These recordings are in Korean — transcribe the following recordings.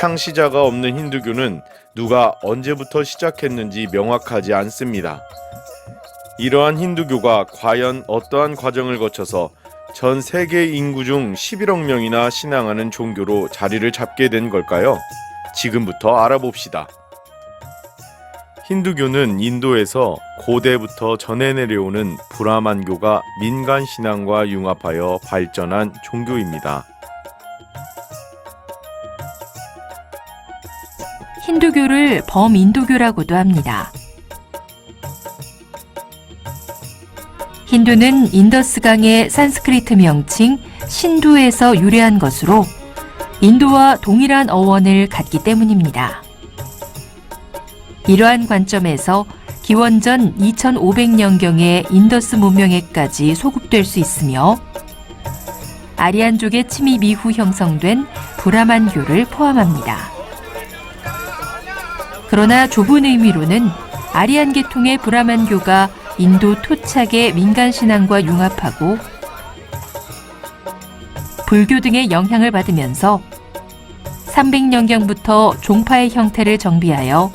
창시자가 없는 힌두교는 누가 언제부터 시작했는지 명확하지 않습니다. 이러한 힌두교가 과연 어떠한 과정을 거쳐서 전 세계 인구 중 11억 명이나 신앙하는 종교로 자리를 잡게 된 걸까요? 지금부터 알아봅시다. 힌두교는 인도에서 고대부터 전해 내려오는 브라만교가 민간 신앙과 융합하여 발전한 종교입니다. 힌두교를 범인도교라고도 합니다. 힌두는 인더스강의 산스크리트 명칭 신두에서 유래한 것으로 인도와 동일한 어원을 갖기 때문입니다. 이러한 관점에서 기원전 2500년경의 인더스 문명에까지 소급될 수 있으며 아리안족의 침입 이후 형성된 브라만교를 포함합니다. 그러나 좁은 의미로는 아리안 계통의 브라만교가 인도 토착의 민간신앙과 융합하고 불교 등의 영향을 받으면서 300년경부터 종파의 형태를 정비하여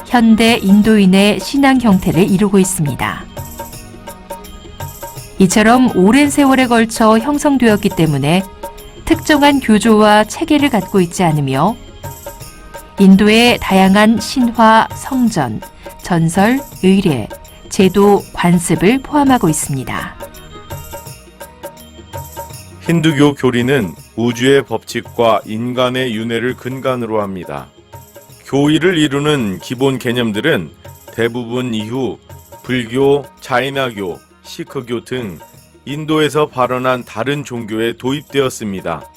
현대 인도인의 신앙 형태를 이루고 있습니다. 이처럼 오랜 세월에 걸쳐 형성되었기 때문에 특정한 교조와 체계를 갖고 있지 않으며 인도의 다양한 신화, 성전, 전설, 의례, 제도, 관습을 포함하고 있습니다. 힌두교 교리는 우주의 법칙과 인간의 윤회를 근간으로 합니다. 교의를 이루는 기본 개념들은 대부분 이후 불교, 자이나교, 시크교 등 인도에서 발원한 다른 종교에 도입되었습니다.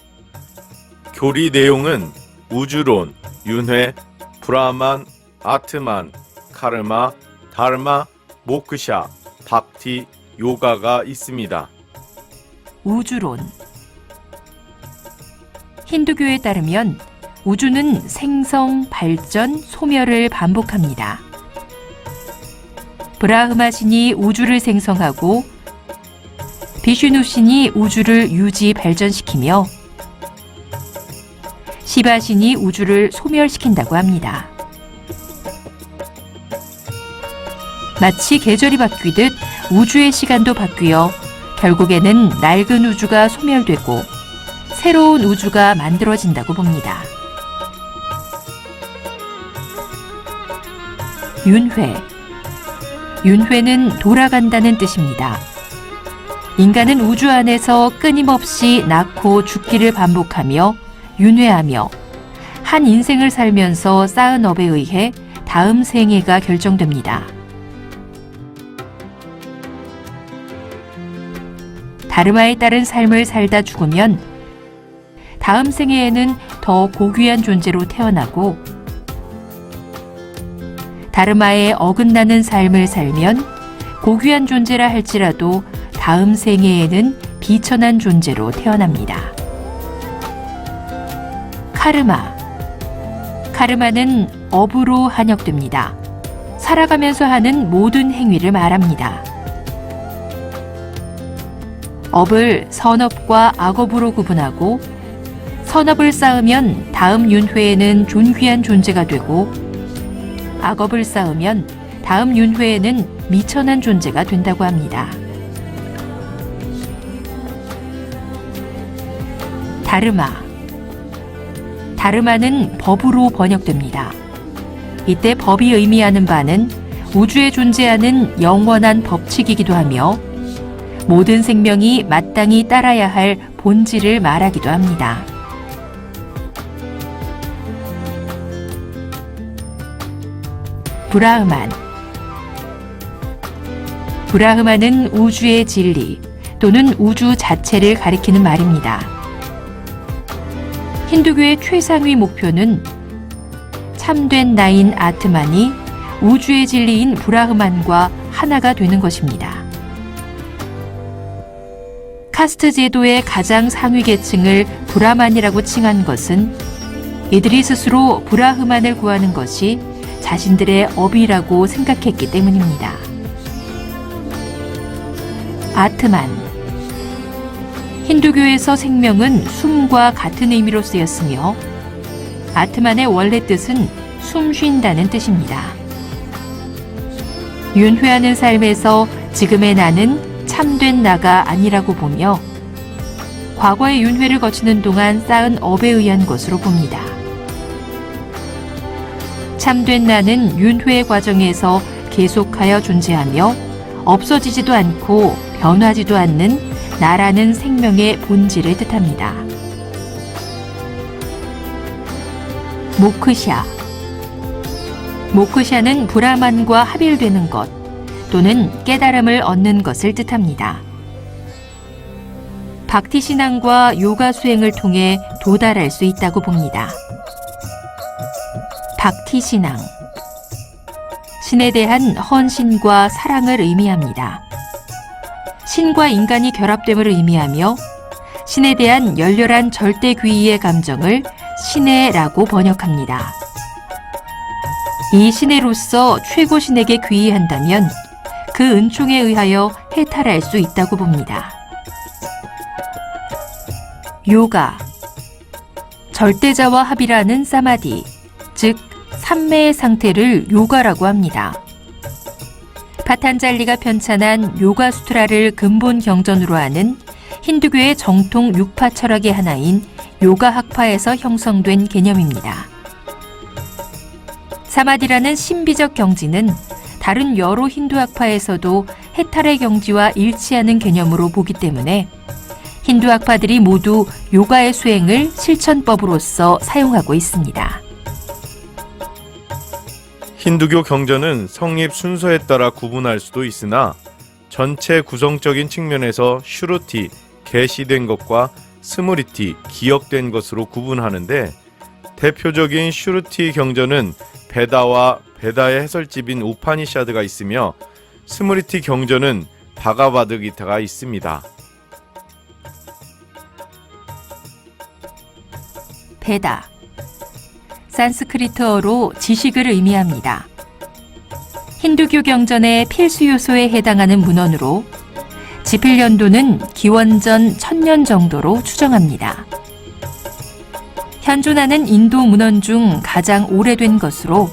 교리 내용은 우주론, 윤회, 브라만, 아트만, 카르마, 다르마, 모크샤, 박티, 요가가 있습니다. 우주론. 힌두교에 따르면 우주는 생성, 발전, 소멸을 반복합니다. 브라흐마 신이 우주를 생성하고 비슈누 신이 우주를 유지 발전시키며 시바 신이 우주를 소멸시킨다고 합니다. 마치 계절이 바뀌듯 우주의 시간도 바뀌어 결국에는 낡은 우주가 소멸되고 새로운 우주가 만들어진다고 봅니다. 윤회. 윤회는 돌아간다는 뜻입니다. 인간은 우주 안에서 끊임없이 낳고 죽기를 반복하며 윤회하며 한 인생을 살면서 쌓은 업에 의해 다음 생애가 결정됩니다. 다르마에 따른 삶을 살다 죽으면 다음 생애에는 더 고귀한 존재로 태어나고 다르마에 어긋나는 삶을 살면 고귀한 존재라 할지라도 다음 생애에는 비천한 존재로 태어납니다. 카르마. 카르마는 업으로 한역됩니다. 살아가면서 하는 모든 행위를 말합니다. 업을 선업과 악업으로 구분하고 선업을 쌓으면 다음 윤회에는 존귀한 존재가 되고 악업을 쌓으면 다음 윤회에는 미천한 존재가 된다고 합니다. 다르마. 다르마는 법으로 번역됩니다. 이때 법이 의미하는 바는 우주에 존재하는 영원한 법칙이기도 하며 모든 생명이 마땅히 따라야 할 본질을 말하기도 합니다. 브라흐만. 브라흐마는 우주의 진리 또는 우주 자체를 가리키는 말입니다. 힌두교의 최상위 목표는 참된 나인 아트만이 우주의 진리인 브라흐만과 하나가 되는 것입니다. 카스트 제도의 가장 상위 계층을 브라만이라고 칭한 것은 이들이 스스로 브라흐만을 구하는 것이 자신들의 업이라고 생각했기 때문입니다. 아트만. 힌두교에서 생명은 숨과 같은 의미로 쓰였으며 아트만의 원래 뜻은 숨 쉰다는 뜻입니다. 윤회하는 삶에서 지금의 나는 참된 나가 아니라고 보며 과거의 윤회를 거치는 동안 쌓은 업에 의한 것으로 봅니다. 참된 나는 윤회 과정에서 계속하여 존재하며 없어지지도 않고 변하지도 않는 나라는 생명의 본질을 뜻합니다. 모크샤. 모크샤는 브라만과 합일되는 것 또는 깨달음을 얻는 것을 뜻합니다. 박티 신앙과 요가 수행을 통해 도달할 수 있다고 봅니다. 박티 신앙. 신에 대한 헌신과 사랑을 의미합니다. 신과 인간이 결합됨을 의미하며 신에 대한 열렬한 절대 귀의의 감정을 신해라고 번역합니다. 이 신해로서 최고 신에게 귀의한다면 그 은총에 의하여 해탈할 수 있다고 봅니다. 요가. 절대자와 합이라는 사마디, 즉 삼매의 상태를 요가라고 합니다. 파탄잘리가 편찬한 요가 수트라를 근본 경전으로 하는 힌두교의 정통 육파 철학의 하나인 요가 학파에서 형성된 개념입니다. 사마디라는 신비적 경지는 다른 여러 힌두 학파에서도 해탈의 경지와 일치하는 개념으로 보기 때문에 힌두 학파들이 모두 요가의 수행을 실천법으로서 사용하고 있습니다. 힌두교 경전은 성립 순서에 따라 구분할 수도 있으나 전체 구성적인 측면에서 슈루티, 계시된 것과 스무리티, 기억된 것으로 구분하는데 대표적인 슈루티 경전은 베다와 베다의 해설집인 우파니샤드가 있으며 스무리티 경전은 바가바드기타가 있습니다. 베다. 산스크리트어로 지식을 의미합니다. 힌두교 경전의 필수 요소에 해당하는 문헌으로 지필 연도는 기원전 1000년 정도로 추정합니다. 현존하는 인도 문헌 중 가장 오래된 것으로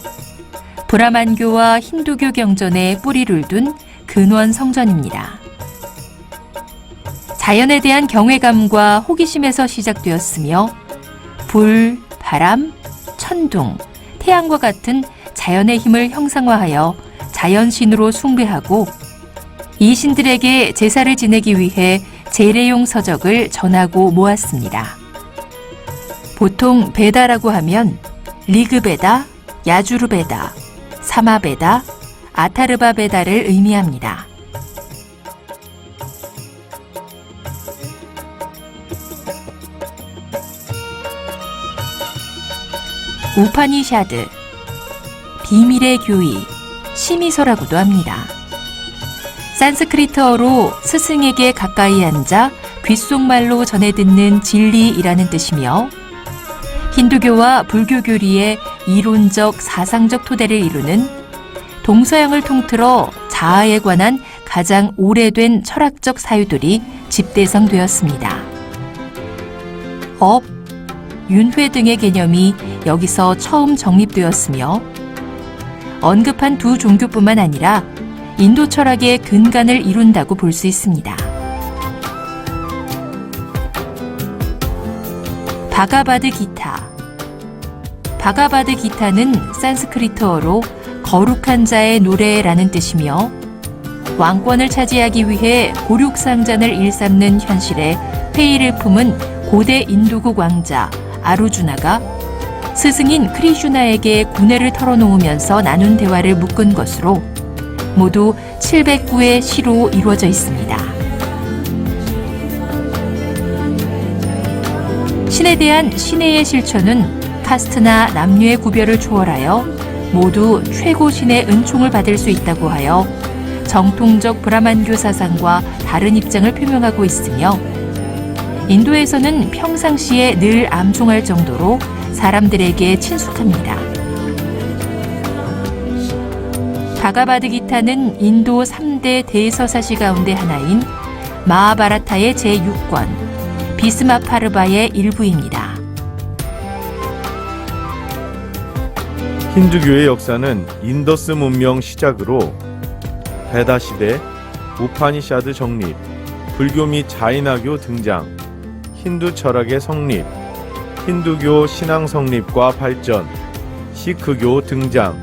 브라만교와 힌두교 경전에 뿌리를 둔 근원 성전입니다. 자연에 대한 경외감과 호기심에서 시작되었으며 불, 바람, 천둥, 태양과 같은 자연의 힘을 형상화하여 자연신으로 숭배하고 이 신들에게 제사를 지내기 위해 제례용 서적을 전하고 모았습니다. 보통 베다라고 하면 리그베다, 야주르베다, 사마베다, 아타르바베다를 의미합니다. 우파니샤드, 비밀의 교의, 심의서라고도 합니다. 산스크리트어로 스승에게 가까이 앉아 귓속말로 전해 듣는 진리이라는 뜻이며 힌두교와 불교 교리의 이론적 사상적 토대를 이루는 동서양을 통틀어 자아에 관한 가장 오래된 철학적 사유들이 집대성되었습니다. 업, 윤회 등의 개념이 여기서 처음 정립되었으며 언급한 두 종교뿐만 아니라 인도 철학의 근간을 이룬다고 볼 수 있습니다. 바가바드 기타. 바가바드 기타는 산스크리트어로 거룩한 자의 노래라는 뜻이며 왕권을 차지하기 위해 고륙상잔을 일삼는 현실에 회의를 품은 고대 인도국 왕자 아루주나가 스승인 크리슈나에게 고뇌를 털어놓으면서 나눈 대화를 묶은 것으로 모두 709의 시로 이루어져 있습니다. 신에 대한 신의 실천은 카스트나 남녀의 구별을 초월하여 모두 최고 신의 은총을 받을 수 있다고 하여 정통적 브라만교 사상과 다른 입장을 표명하고 있으며 인도에서는 평상시에 늘 암송할 정도로 사람들에게 친숙합니다. 바가바드기타는 인도 3대 대서사시 가운데 하나인 마하바라타의 제6권, 비스마파르바의 일부입니다. 힌두교의 역사는 인더스 문명 시작으로 베다 시대, 우파니샤드 정립, 불교 및 자이나교 등장, 힌두 철학의 성립, 힌두교 신앙 성립과 발전, 시크교 등장,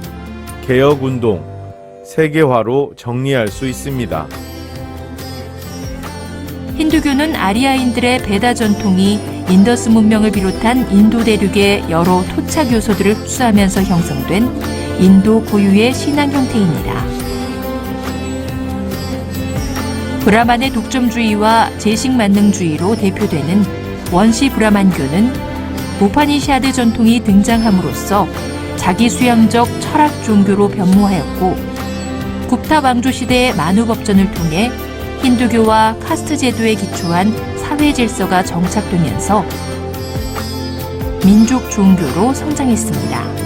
개혁운동, 세계화로 정리할 수 있습니다. 힌두교는 아리아인들의 베다 전통이 인더스 문명을 비롯한 인도 대륙의 여러 토착 요소들을 흡수하면서 형성된 인도 고유의 신앙 형태입니다. 브라만의 독점주의와 제식 만능주의로 대표되는 원시 브라만교는 우파니샤드 전통이 등장함으로써 자기 수양적 철학 종교로 변모하였고 굽타 왕조 시대의 만우법전을 통해 힌두교와 카스트 제도에 기초한 사회 질서가 정착되면서 민족 종교로 성장했습니다.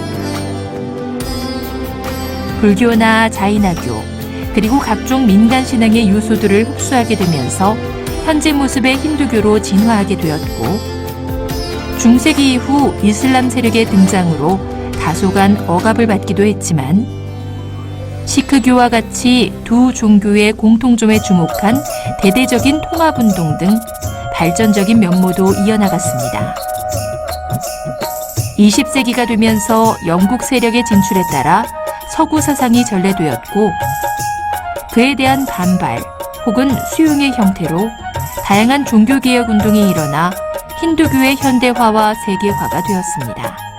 불교나 자이나교, 그리고 각종 민간 신앙의 요소들을 흡수하게 되면서 현재 모습의 힌두교로 진화하게 되었고 중세기 이후 이슬람 세력의 등장으로 다소간 억압을 받기도 했지만 시크교와 같이 두 종교의 공통점에 주목한 대대적인 통합운동 등 발전적인 면모도 이어나갔습니다. 20세기가 되면서 영국 세력의 진출에 따라 서구 사상이 전래되었고 그에 대한 반발 혹은 수용의 형태로 다양한 종교개혁 운동이 일어나 힌두교의 현대화와 세계화가 되었습니다.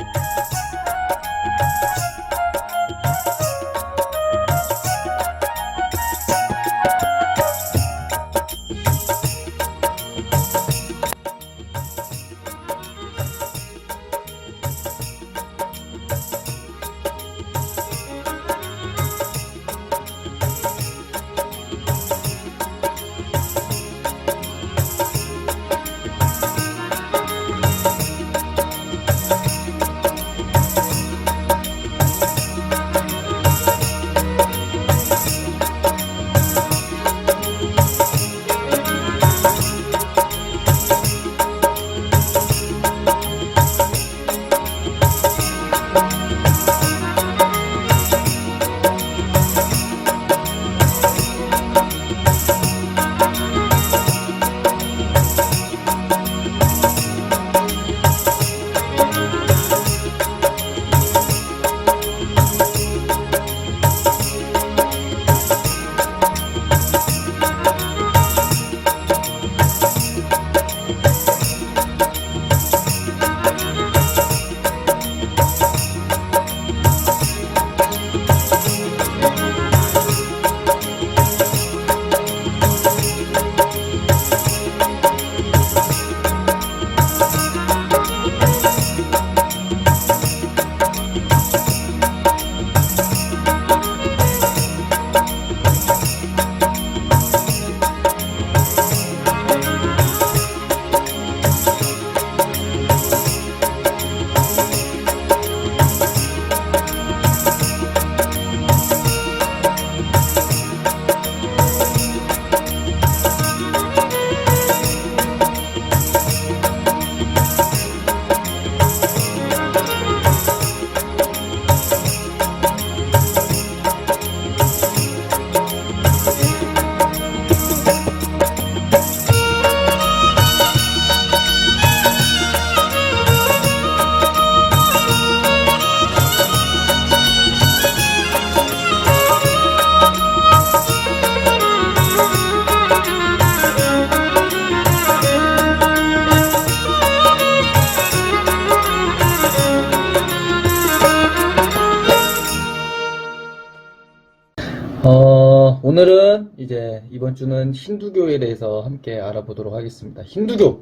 오늘은 이제 이번 주는 힌두교에 대해서 함께 알아보도록 하겠습니다. 힌두교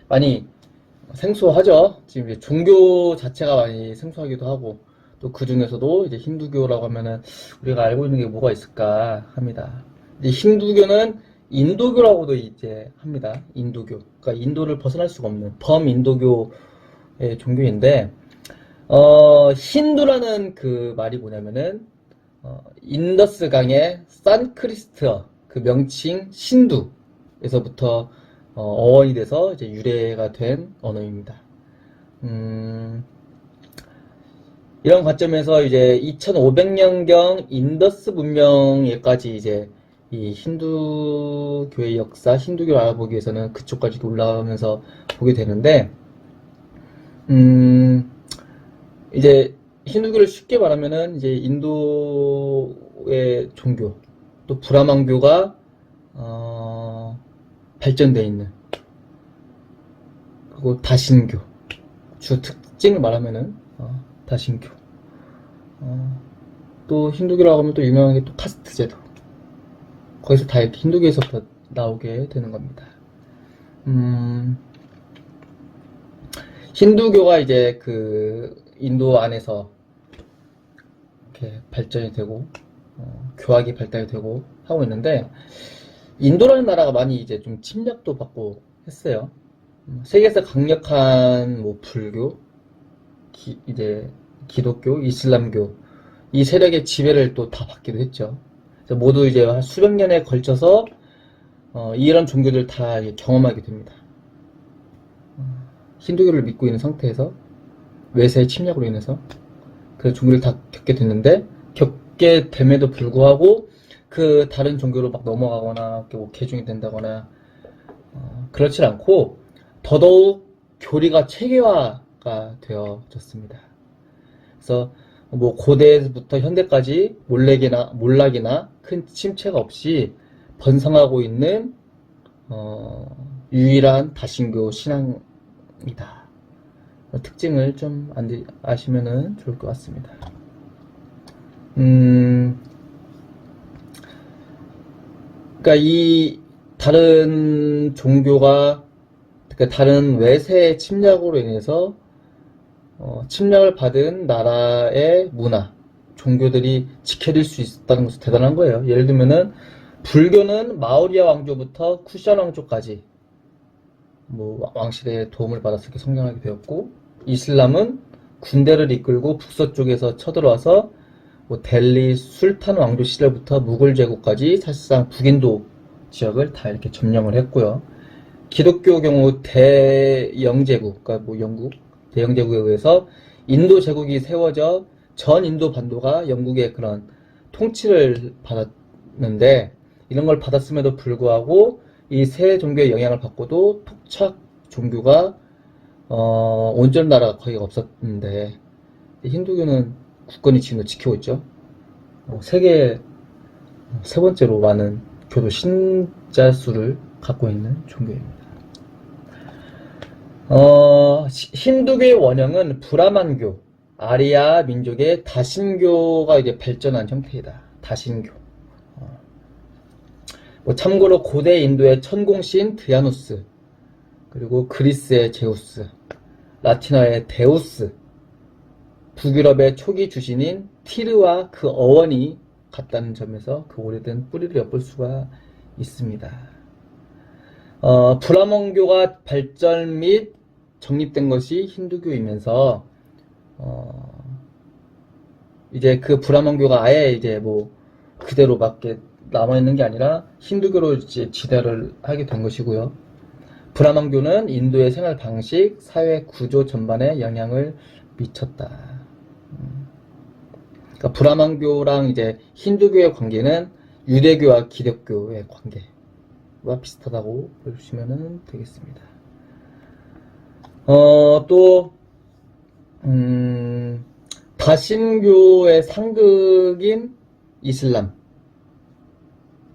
많이 생소하죠? 지금 이제 종교 자체가 많이 생소하기도 하고 또 그 중에서도 이제 힌두교라고 하면은 우리가 알고 있는 게 뭐가 있을까 합니다. 이제 힌두교는 인도교라고도 이제 합니다. 인도교. 그러니까 인도를 벗어날 수가 없는 범인도교의 종교인데 힌두라는 그 말이 뭐냐면은 인더스 강의 산크리스트어 그 명칭 신두에서부터 어원이 돼서 이제 유래가 된 언어입니다. 이런 관점에서 이제 2500년경 인더스 문명에까지 이제 이 힌두교의 역사, 힌두교를 알아보기 위해서는 그쪽까지 올라가면서 보게 되는데, 이제 힌두교를 쉽게 말하면은 이제 인도의 종교, 또 브라만교가 발전되어 있는, 그리고 다신교, 주 특징을 말하면은 다신교. 또 힌두교라고 하면 또 유명한 게 또 카스트 제도. 거기서 다 이렇게 힌두교에서부터 나오게 되는 겁니다. 힌두교가 이제 그 인도 안에서 이렇게 발전이 되고 교학이 발달이 되고 하고 있는데, 인도라는 나라가 많이 이제 좀 침략도 받고 했어요. 세계에서 강력한 뭐 불교, 이제 기독교, 이슬람교 이 세력의 지배를 또 다 받기도 했죠. 그래서 모두 이제 한 수백 년에 걸쳐서 이런 종교들 다 경험하게 됩니다. 힌두교를 믿고 있는 상태에서 외세의 침략으로 인해서 그 종교를 다 겪게 됐는데, 겪게 됨에도 불구하고 그 다른 종교로 막 넘어가거나 뭐 개종이 된다거나 그렇지 않고 더더욱 교리가 체계화가 되어졌습니다. 그래서 뭐 고대부터 현대까지 몰락이나 큰 침체가 없이 번성하고 있는 유일한 다신교 신앙이다. 특징을 좀 아시면은 좋을 것 같습니다. 그러니까 이 다른 종교가, 그러니까 다른 외세의 침략으로 인해서 침략을 받은 나라의 문화, 종교들이 지켜질 수 있었다는 것은 대단한 거예요. 예를 들면은 불교는 마우리아 왕조부터 쿠션 왕조까지 뭐 왕실의 도움을 받아서 이렇게 성장하게 되었고, 이슬람은 군대를 이끌고 북서쪽에서 쳐들어와서 뭐 델리 술탄 왕조 시절부터 무굴 제국까지 사실상 북인도 지역을 다 이렇게 점령을 했고요. 기독교 경우 대영제국, 그러니까 뭐 영국 대영제국에 의해서 인도 제국이 세워져 전 인도 반도가 영국의 그런 통치를 받았는데, 이런 걸 받았음에도 불구하고 이 세 종교의 영향을 받고도 토착 종교가 온전 나라가 거의 없었는데, 힌두교는 굳건히 지금도 지키고 있죠. 세계 세 번째로 많은 교도 신자 수를 갖고 있는 종교입니다. 힌두교의 원형은 브라만교, 아리아 민족의 다신교가 이제 발전한 형태이다. 다신교. 뭐 참고로 고대 인도의 천공신 드야누스, 그리고 그리스의 제우스, 라틴어의 데우스, 북유럽의 초기 주신인 티르와 그 어원이 같다는 점에서 그 오래된 뿌리를 엿볼 수가 있습니다. 브라몬교가 발전 및 정립된 것이 힌두교이면서 이제 그 브라몬교가 아예 이제 뭐 그대로 밖에 남아있는 게 아니라 힌두교로 이제 지대를 하게 된 것이고요. 브라몬교는 인도의 생활 방식, 사회 구조 전반에 영향을 미쳤다. 그러니까 브라몬교랑 이제 힌두교의 관계는 유대교와 기독교의 관계와 비슷하다고 보시면 되겠습니다. 또 다신교의 상극인 이슬람,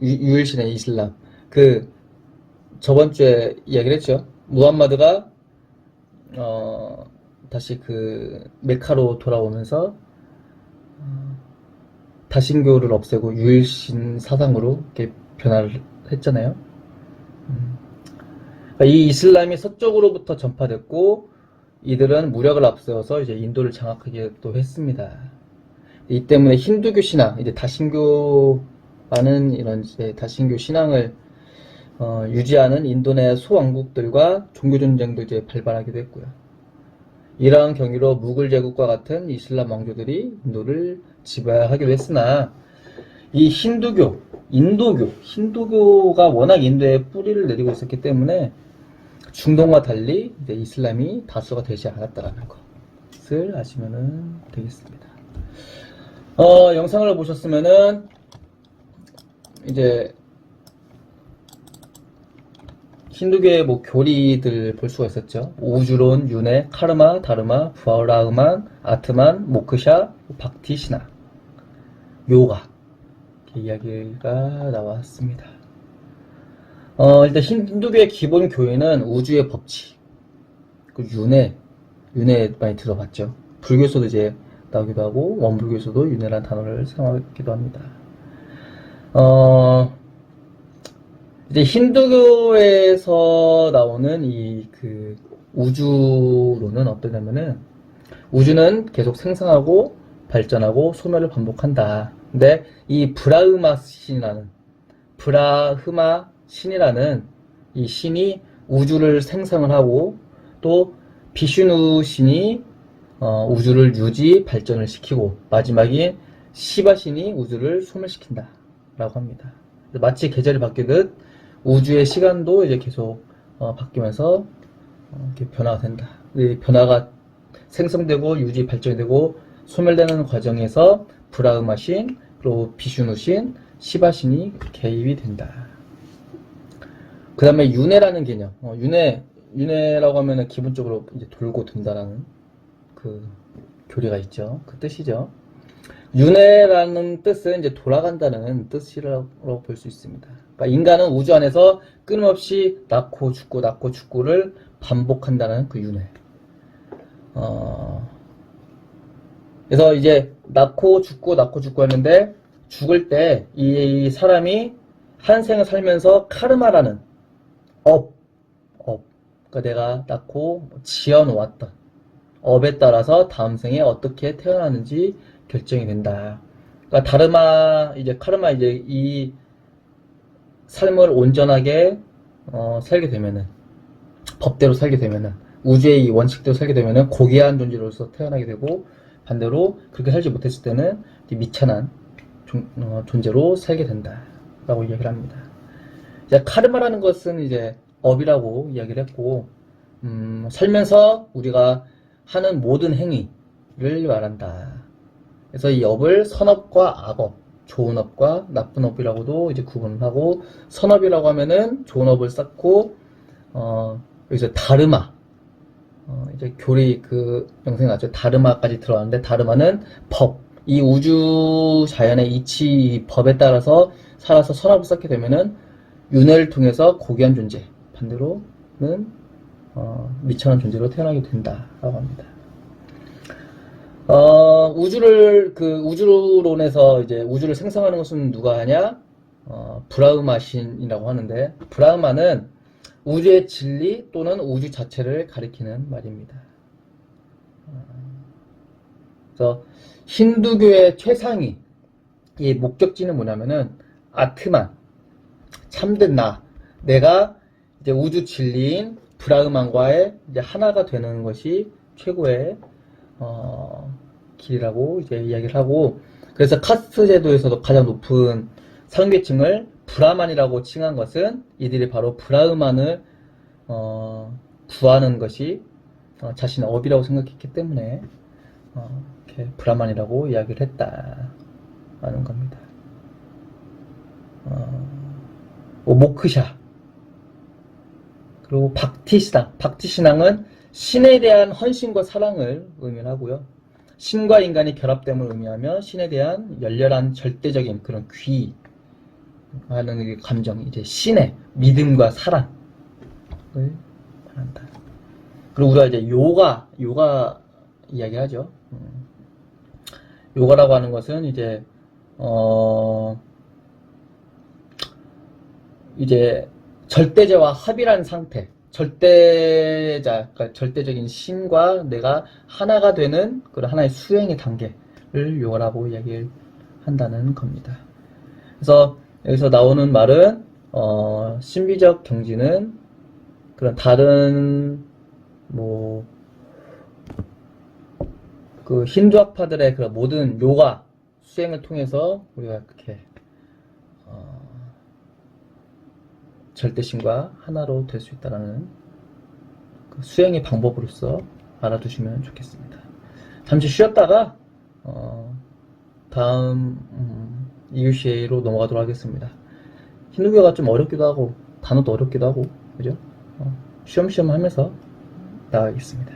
유일신의 이슬람, 그 저번 주에 이야기를 했죠. 무함마드가 다시 그 메카로 돌아오면서 다신교를 없애고 유일신 사상으로 이렇게 변화를 했잖아요. 그러니까 이 이슬람이 서쪽으로부터 전파됐고 이들은 무력을 앞세워서 이제 인도를 장악하기도 했습니다. 이 때문에 힌두교 신앙, 이제 다신교라는 이런 이제 다신교 신앙을 유지하는 인도 내 소왕국들과 종교 전쟁도 이제 발발하기도 했고요. 이러한 경위로 무굴 제국과 같은 이슬람 왕조들이 인도를 지배하기도 했으나 이 힌두교가 워낙 인도에 뿌리를 내리고 있었기 때문에 중동과 달리 이제 이슬람이 다수가 되지 않았다라는 것을 아시면 되겠습니다. 영상을 보셨으면은 이제 힌두교의 뭐 교리들 볼 수가 있었죠. 우주론, 윤회, 카르마, 다르마, 브라흐만, 아트만, 모크샤, 박티시나, 요가 이렇게 이야기가 나왔습니다. 일단 힌두교의 기본 교리는 우주의 법칙, 그 윤회 많이 들어봤죠. 불교에서도 이제 나오기도 하고 원불교에서도 윤회라는 단어를 사용하기도 합니다. 이제 힌두교에서 나오는 이 그 우주론은 어떠냐면은 우주는 계속 생성하고 발전하고 소멸을 반복한다. 근데 이 브라흐마 신이라는 이 신이 우주를 생성을 하고 또 비슈누 신이 우주를 유지 발전을 시키고 마지막인 시바 신이 우주를 소멸시킨다 라고 합니다. 마치 계절이 바뀌듯 우주의 시간도 이제 계속 바뀌면서 이렇게 변화가 된다. 이 변화가 생성되고 유지 발전이 되고 소멸되는 과정에서 브라흐마 신, 그리고 비슈누 신, 시바 신이 개입이 된다. 그 다음에 윤회라는 개념. 윤회라고 하면은 기본적으로 이제 돌고 돈다라는 그 교리가 있죠. 그 뜻이죠. 윤회라는 뜻은 이제 돌아간다는 뜻이라고 볼 수 있습니다. 그러니까 인간은 우주 안에서 끊임없이 낳고 죽고를 반복한다는 그 윤회. 그래서 이제 낳고 죽고 하는데 죽을 때 이 사람이 한 생을 살면서 카르마라는 그러니까 내가 낳고 지어놓았던 업에 따라서 다음 생에 어떻게 태어나는지 결정이 된다. 그러니까 카르마 이제 이 삶을 온전하게 살게 되면은 법대로 살게 되면은 우주의 이 원칙대로 살게 되면은 고귀한 존재로서 태어나게 되고 반대로 그렇게 살지 못했을 때는 미천한 존재로 살게 된다라고 이야기를 합니다. 이제 카르마라는 것은 이제 업이라고 이야기를 했고 살면서 우리가 하는 모든 행위를 말한다. 그래서 이 업을 선업과 악업, 좋은 업과 나쁜 업이라고도 이제 구분을 하고 선업이라고 하면은 좋은 업을 쌓고 여기서 다르마 이제 교리 그 영상에 나왔죠. 다르마까지 들어왔는데 다르마는 법, 이 우주 자연의 이치 법에 따라서 살아서 선업을 쌓게 되면은 윤회를 통해서 고귀한 존재, 반대로는 미천한 존재로 태어나게 된다라고 합니다. 우주론에서 이제 우주를 생성하는 것은 누가 하냐? 브라흐마 신이라고 하는데, 브라흐마는 우주의 진리 또는 우주 자체를 가리키는 말입니다. 그래서 힌두교의 최상위, 이 목적지는 뭐냐면은 아트만, 참된 내가 이제 우주 진리인 브라흐만과의 이제 하나가 되는 것이 최고의 길이라고 이제 이야기를 하고, 그래서 카스트 제도에서도 가장 높은 상계층을 브라만이라고 칭한 것은 이들이 바로 브라흐만을 구하는 것이 자신의 업이라고 생각했기 때문에 이렇게 브라만이라고 이야기를 했다라는 겁니다. 모크샤, 그리고 박티신앙은 신에 대한 헌신과 사랑을 의미하고요. 신과 인간이 결합됨을 의미하며 신에 대한 열렬한 절대적인 그런 귀하는 감정, 이제 신의 믿음과 사랑을 말한다. 그리고 우리가 이제 요가 이야기하죠. 요가라고 하는 것은 이제 이제 절대제와 합이라는 상태, 절대자, 그러니까 절대적인 신과 내가 하나가 되는 그런 하나의 수행의 단계를 요라고 이야기를 한다는 겁니다. 그래서 여기서 나오는 말은 신비적 경지는 그런 다른 그 힌두학파들의 그런 모든 요가 수행을 통해서 우리가 그렇게 절대신과 하나로 될 수 있다는 그 수행의 방법으로서 알아두시면 좋겠습니다. 잠시 쉬었다가 다음 이유시로 넘어가도록 하겠습니다. 힌두교가 좀 어렵기도 하고 단어도 어렵기도 하고 그죠? 쉬엄쉬엄 하면서 나가겠습니다.